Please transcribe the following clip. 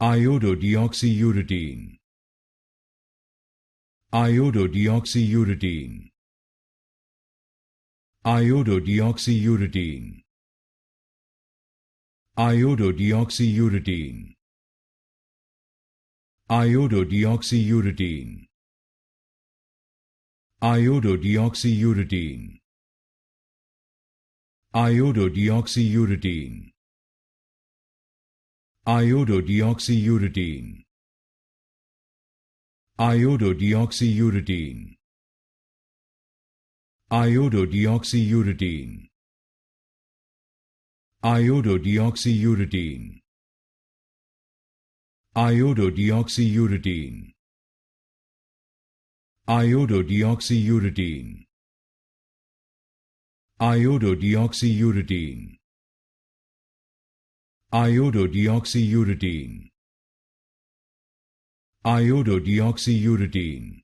Iododeoxyuridine, Iododeoxyuridine, Iododeoxyuridine, Iododeoxyuridine, Iododeoxyuridine, Iododeoxyuridine, Iododeoxyuridine, Iododeoxyuridine, Iododeoxyuridine, Iododeoxyuridine, Iododeoxyuridine, Iododeoxyuridine, Iododeoxyuridine, Iododeoxyuridine, Iododeoxyuridine, Iododeoxyuridine,